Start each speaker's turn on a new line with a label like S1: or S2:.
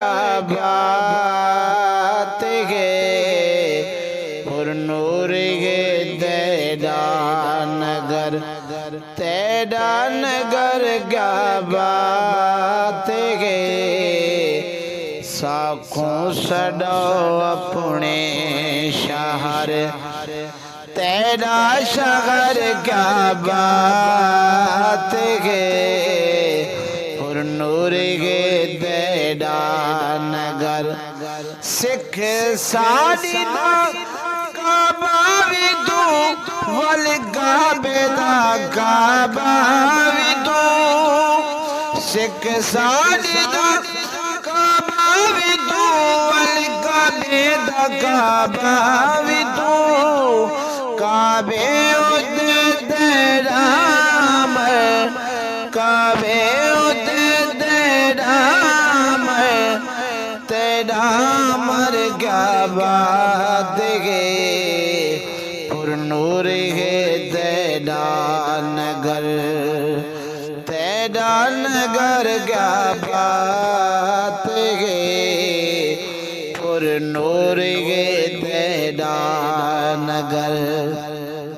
S1: बात है पुर नूर है तेरा नगर क्या बात है साखों सड़ो अपने शहर तेरा शहर क्या बात है पुर नूर है तेरा नगर सिख साड़ी काबा भी तू वल काबे दा काबा भी तू सिख साड़ी काबा भी तू वल काबे दा काबा भी तू काबे उते तेरा काबे उते तेरा तेरा मर क्या बात है पुर नूर है तेरा नगर क्या बात है पुर नूर है तेरा नगर।